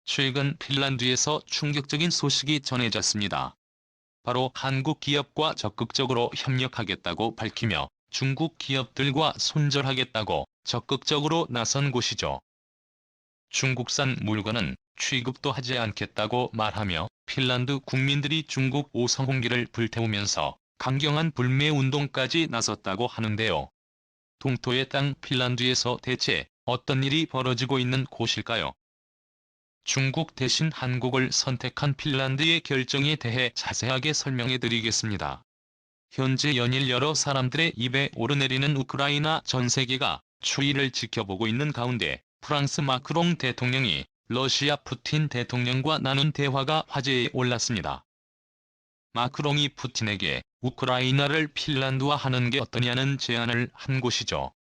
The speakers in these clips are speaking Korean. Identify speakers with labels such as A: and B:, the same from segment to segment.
A: 최근 핀란드에서 충격적인 소식이 전해졌습니다. 바로 한국 기업과 적극적으로 협력하겠다고 밝히며 중국 기업들과 손절하겠다고 적극적으로 나선 곳이죠. 중국산 물건은 취급도 하지 않겠다고 말하며 핀란드 국민들이 중국 오성홍기를 불태우면서 강경한 불매운동까지 나섰다고 하는데요. 동토의 땅 핀란드에서 대체 어떤 일이 벌어지고 있는 곳일까요? 중국 대신 한국을 선택한 핀란드의 결정에 대해 자세하게 설명해 드리겠습니다. 현재 연일 여러 사람들의 입에 오르내리는 우크라이나 전세계가 추이를 지켜보고 있는 가운데 프랑스 마크롱 대통령이 러시아 푸틴 대통령과 나눈 대화가 화제에 올랐습니다. 마크롱이 푸틴에게 우크라이나를 핀란드화 하는 게 어떠냐는 제안을 한 곳이죠.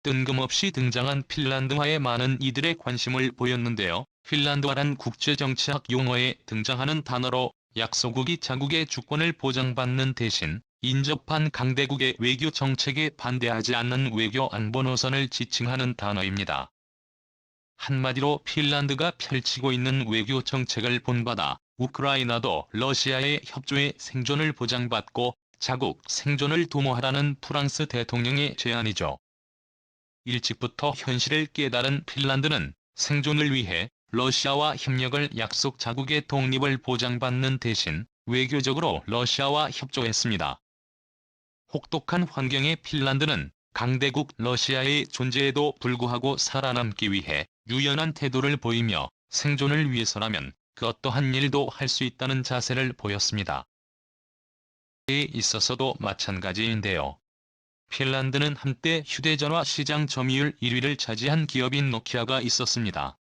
A: 뜬금없이 등장한 핀란드화에 많은 이들의 관심을 보였는데요. 핀란드화란 국제정치학 용어에 등장하는 단어로 약소국이 자국의 주권을 보장받는 대신 인접한 강대국의 외교 정책에 반대하지 않는 외교 안보 노선을 지칭하는 단어입니다. 한마디로 핀란드가 펼치고 있는 외교 정책을 본받아 우크라이나도 러시아의 협조에 생존을 보장받고 자국 생존을 도모하라는 프랑스 대통령의 제안이죠. 일찍부터 현실을 깨달은 핀란드는 생존을 위해 러시아와 협력을 약속 자국의 독립을 보장받는 대신 외교적으로 러시아와 협조했습니다. 혹독한 환경의 핀란드는 강대국 러시아의 존재에도 불구하고 살아남기 위해 유연한 태도를 보이며 생존을 위해서라면 그 어떠한 일도 할 수 있다는 자세를 보였습니다. 에 있어서도 마찬가지인데요. 핀란드는 한때 휴대전화 시장 점유율 1위를 차지한 기업인 노키아가 있었습니다.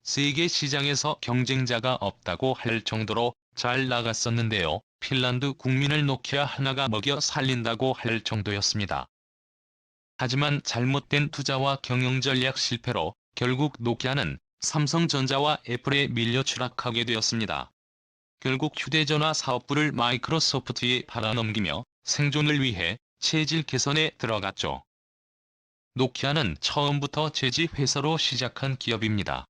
A: 세계 시장에서 경쟁자가 없다고 할 정도로 잘 나갔었는데요. 핀란드 국민을 노키아 하나가 먹여 살린다고 할 정도였습니다. 하지만 잘못된 투자와 경영 전략 실패로 결국 노키아는 삼성전자와 애플에 밀려 추락하게 되었습니다. 결국 휴대전화 사업부를 마이크로소프트에 팔아넘기며 생존을 위해 체질 개선에 들어갔죠. 노키아는 처음부터 제지 회사로 시작한 기업입니다.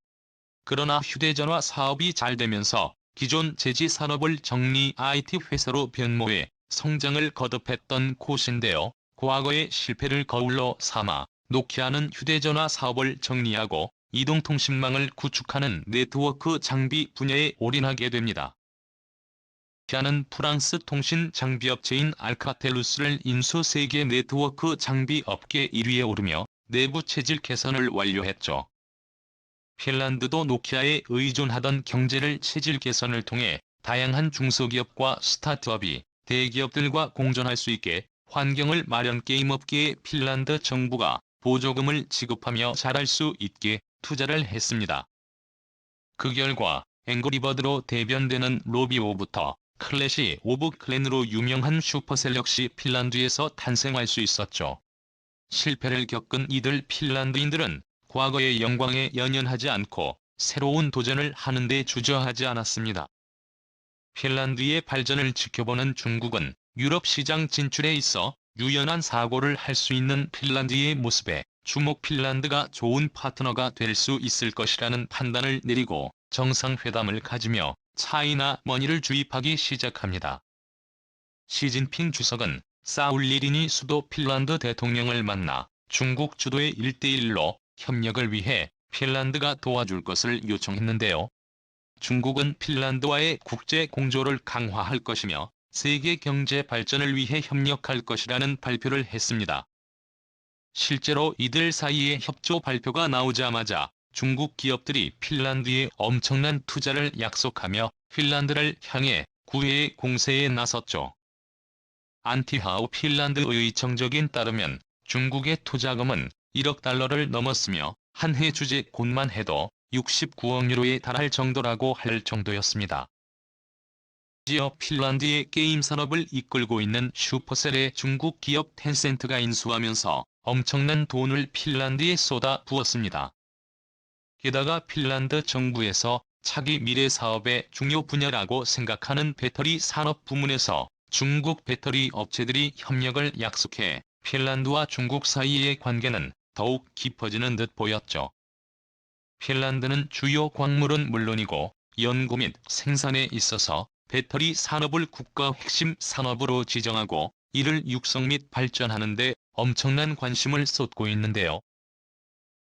A: 그러나 휴대전화 사업이 잘 되면서 기존 제지 산업을 정리 IT 회사로 변모해 성장을 거듭했던 곳인데요. 과거의 실패를 거울로 삼아 노키아는 휴대전화 사업을 정리하고 이동통신망을 구축하는 네트워크 장비 분야에 올인하게 됩니다. 노키아는 프랑스 통신 장비업체인 알카텔루스를 인수 세계 네트워크 장비 업계 1위에 오르며 내부 체질 개선을 완료했죠. 핀란드도 노키아에 의존하던 경제를 체질 개선을 통해 다양한 중소기업과 스타트업이 대기업들과 공존할 수 있게 환경을 마련 게임업계에 핀란드 정부가 보조금을 지급하며 잘할 수 있게 투자를 했습니다. 그 결과 앵그리버드로 대변되는 로비오부터 클래시 오브 클랜으로 유명한 슈퍼셀 역시 핀란드에서 탄생할 수 있었죠. 실패를 겪은 이들 핀란드인들은 과거의 영광에 연연하지 않고 새로운 도전을 하는 데 주저하지 않았습니다. 핀란드의 발전을 지켜보는 중국은 유럽 시장 진출에 있어 유연한 사고를 할 수 있는 핀란드의 모습에 핀란드가 좋은 파트너가 될 수 있을 것이라는 판단을 내리고 정상회담을 가지며 차이나 머니를 주입하기 시작합니다. 시진핑 주석은 사울 리니니 수도 핀란드 대통령을 만나 중국 주도의 1대1로 협력을 위해 핀란드가 도와줄 것을 요청했는데요. 중국은 핀란드와의 국제 공조를 강화할 것이며 세계 경제 발전을 위해 협력할 것이라는 발표를 했습니다. 실제로 이들 사이의 협조 발표가 나오자마자 중국 기업들이 핀란드에 엄청난 투자를 약속하며 핀란드를 향해 구애의 공세에 나섰죠. 안티하우 핀란드의 정적인 따르면 중국의 투자금은 1억 달러를 넘었으며 한 해 주재곤만 해도 69억 유로에 달할 정도라고 할 정도였습니다. 심지어 핀란드의 게임 산업을 이끌고 있는 슈퍼셀의 중국 기업 텐센트가 인수하면서 엄청난 돈을 핀란드에 쏟아 부었습니다. 게다가 핀란드 정부에서 차기 미래 사업의 중요 분야라고 생각하는 배터리 산업 부문에서 중국 배터리 업체들이 협력을 약속해 핀란드와 중국 사이의 관계는 더욱 깊어지는 듯 보였죠. 핀란드는 주요 광물은 물론이고 연구 및 생산에 있어서 배터리 산업을 국가 핵심 산업으로 지정하고 이를 육성 및 발전하는 데 엄청난 관심을 쏟고 있는데요.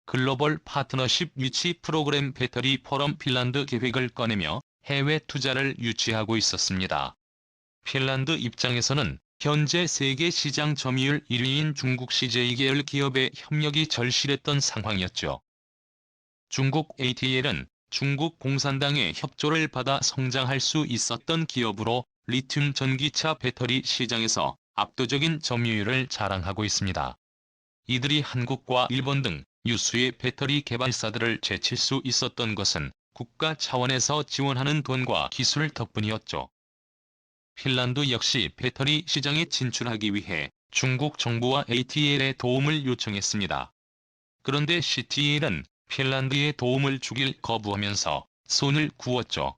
A: 글로벌 파트너십 유치 프로그램 배터리 포럼 핀란드 계획을 꺼내며 해외 투자를 유치하고 있었습니다. 핀란드 입장에서는 현재 세계 시장 점유율 1위인 중국 CJ 계열 기업의 협력이 절실했던 상황이었죠. 중국 ATL은 중국 공산당의 협조를 받아 성장할 수 있었던 기업으로 리튬 전기차 배터리 시장에서 압도적인 점유율을 자랑하고 있습니다. 이들이 한국과 일본 등 유수의 배터리 개발사들을 제칠 수 있었던 것은 국가 차원에서 지원하는 돈과 기술 덕분이었죠. 핀란드 역시 배터리 시장에 진출하기 위해 중국 정부와 ATL의 도움을 요청했습니다. 그런데 CTL은 핀란드의 도움을 주길 거부하면서 손을 구웠죠.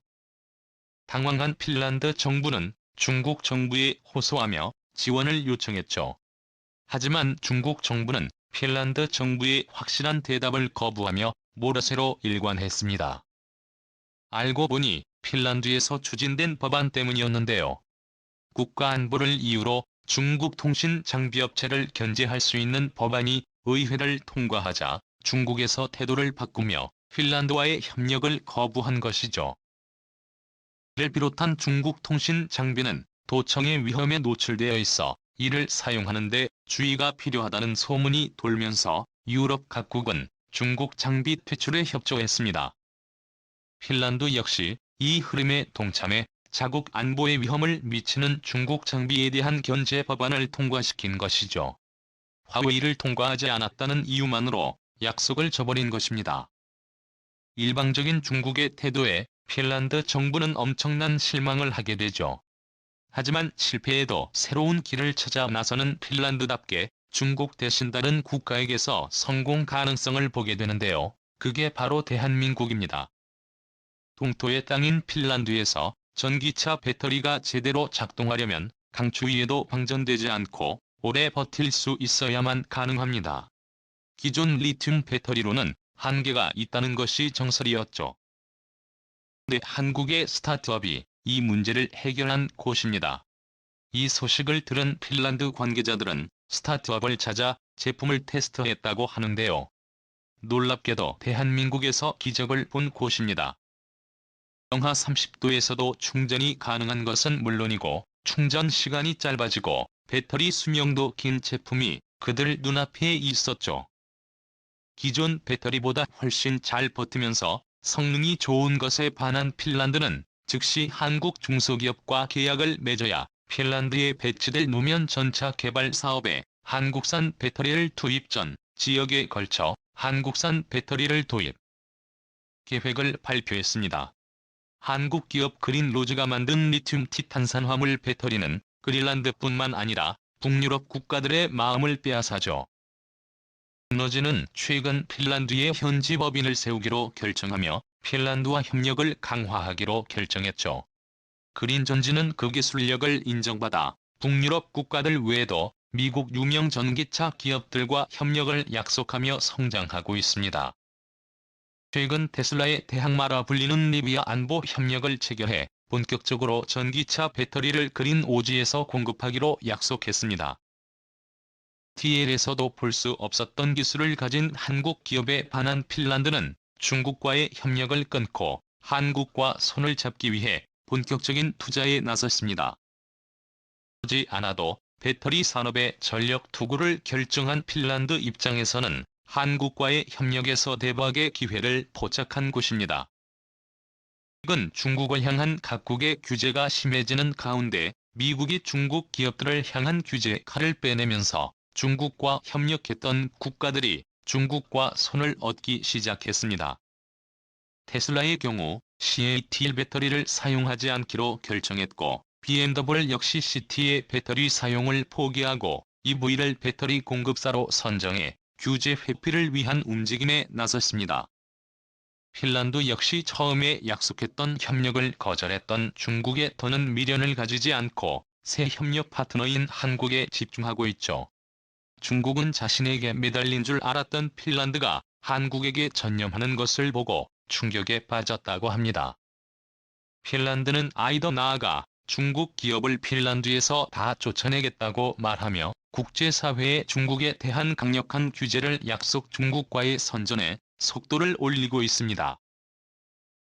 A: 당황한 핀란드 정부는 중국 정부에 호소하며 지원을 요청했죠. 하지만 중국 정부는 핀란드 정부의 확실한 대답을 거부하며 모라쇠로 일관했습니다. 알고 보니 핀란드에서 추진된 법안 때문이었는데요. 국가안보를 이유로 중국 통신 장비업체를 견제할 수 있는 법안이 의회를 통과하자 중국에서 태도를 바꾸며 핀란드와의 협력을 거부한 것이죠. 이를 비롯한 중국 통신 장비는 도청의 위험에 노출되어 있어 이를 사용하는 데 주의가 필요하다는 소문이 돌면서 유럽 각국은 중국 장비 퇴출에 협조했습니다. 핀란드 역시 이 흐름에 동참해 자국 안보에 위험을 미치는 중국 장비에 대한 견제 법안을 통과시킨 것이죠. 화웨이를 통과하지 않았다는 이유만으로 약속을 저버린 것입니다. 일방적인 중국의 태도에 핀란드 정부는 엄청난 실망을 하게 되죠. 하지만 실패해도 새로운 길을 찾아 나서는 핀란드답게 중국 대신 다른 국가에게서 성공 가능성을 보게 되는데요. 그게 바로 대한민국입니다. 동토의 땅인 핀란드에서 전기차 배터리가 제대로 작동하려면 강추위에도 방전되지 않고 오래 버틸 수 있어야만 가능합니다. 기존 리튬 배터리로는 한계가 있다는 것이 정설이었죠. 그런데 한국의 스타트업이 이 문제를 해결한 곳입니다. 이 소식을 들은 핀란드 관계자들은 스타트업을 찾아 제품을 테스트했다고 하는데요. 놀랍게도 대한민국에서 기적을 본 곳입니다. 영하 30도에서도 충전이 가능한 것은 물론이고 충전 시간이 짧아지고 배터리 수명도 긴 제품이 그들 눈앞에 있었죠. 기존 배터리보다 훨씬 잘 버티면서 성능이 좋은 것에 반한 핀란드는 즉시 한국 중소기업과 계약을 맺어야 핀란드에 배치될 노면 전차 개발 사업에 한국산 배터리를 투입 전 지역에 걸쳐 한국산 배터리를 도입 계획을 발표했습니다. 한국 기업 그린로즈가 만든 리튬 티탄산화물 배터리는 그린란드뿐만 아니라 북유럽 국가들의 마음을 빼앗아죠. 그린로즈는 최근 핀란드에 현지 법인을 세우기로 결정하며 핀란드와 협력을 강화하기로 결정했죠. 그린전지는 그 기술력을 인정받아 북유럽 국가들 외에도 미국 유명 전기차 기업들과 협력을 약속하며 성장하고 있습니다. 최근 테슬라의 대항마라 불리는 리비아 안보 협력을 체결해 본격적으로 전기차 배터리를 그린오지에서 공급하기로 약속했습니다. TL에서도 볼 수 없었던 기술을 가진 한국 기업에 반한 핀란드는 중국과의 협력을 끊고 한국과 손을 잡기 위해 본격적인 투자에 나섰습니다. 그러지 않아도 배터리 산업의 전력 투구를 결정한 핀란드 입장에서는 한국과의 협력에서 대박의 기회를 포착한 곳입니다. 최근 중국을 향한 각국의 규제가 심해지는 가운데 미국이 중국 기업들을 향한 규제 칼을 빼내면서 중국과 협력했던 국가들이 중국과 손을 얻기 시작했습니다. 테슬라의 경우 CATL 배터리를 사용하지 않기로 결정했고 BMW 역시 CT의 배터리 사용을 포기하고 EV를 배터리 공급사로 선정해 규제 회피를 위한 움직임에 나섰습니다. 핀란드 역시 처음에 약속했던 협력을 거절했던 중국에 더는 미련을 가지지 않고 새 협력 파트너인 한국에 집중하고 있죠. 중국은 자신에게 매달린 줄 알았던 핀란드가 한국에게 전념하는 것을 보고 충격에 빠졌다고 합니다. 핀란드는 아이더 나아가 중국 기업을 핀란드에서 다 쫓아내겠다고 말하며 국제사회에 중국에 대한 강력한 규제를 약속 중국과의 선전에 속도를 올리고 있습니다.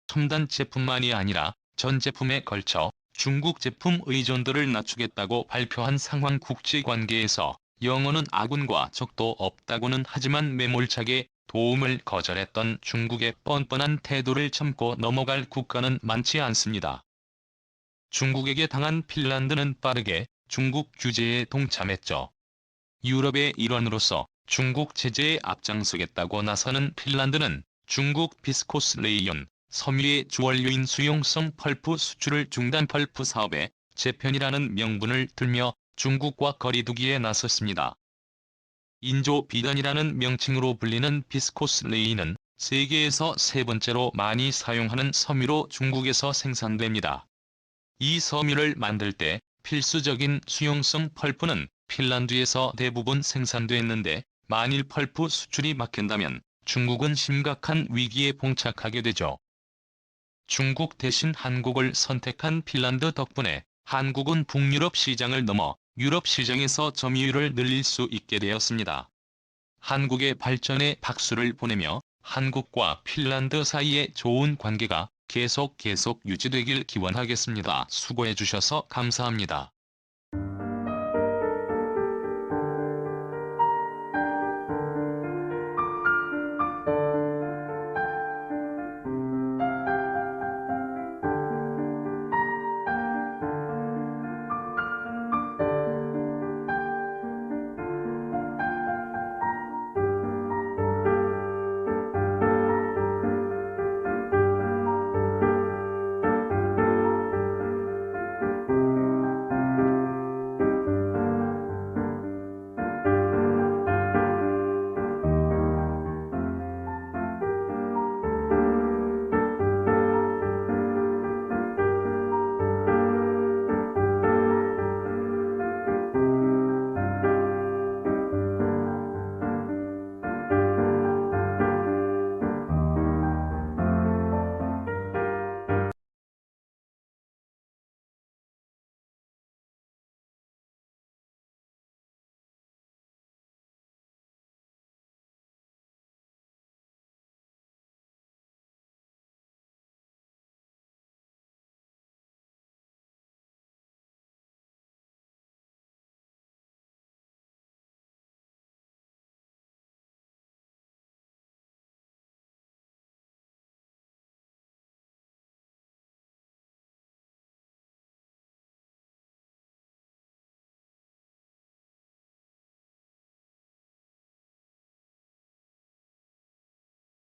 A: 첨단 제품만이 아니라 전 제품에 걸쳐 중국 제품 의존도를 낮추겠다고 발표한 상황. 국제관계에서 영어는 아군과 적도 없다고는 하지만 매몰차게 도움을 거절했던 중국의 뻔뻔한 태도를 참고 넘어갈 국가는 많지 않습니다. 중국에게 당한 핀란드는 빠르게 중국 규제에 동참했죠. 유럽의 일원으로서 중국 제재에 앞장서겠다고 나서는 핀란드는 중국 비스코스 레이온, 섬유의 주원료인 수용성 펄프 수출을 중단. 펄프 사업의 재편이라는 명분을 들며 중국과 거리두기에 나섰습니다. 인조 비단이라는 명칭으로 불리는 비스코스 레인은 세계에서 세 번째로 많이 사용하는 섬유로 중국에서 생산됩니다. 이 섬유를 만들 때 필수적인 수용성 펄프는 핀란드에서 대부분 생산됐는데 만일 펄프 수출이 막힌다면 중국은 심각한 위기에 봉착하게 되죠. 중국 대신 한국을 선택한 핀란드 덕분에 한국은 북유럽 시장을 넘어 유럽 시장에서 점유율을 늘릴 수 있게 되었습니다. 한국의 발전에 박수를 보내며 한국과 핀란드 사이의 좋은 관계가 계속 유지되길 기원하겠습니다. 수고해 주셔서 감사합니다.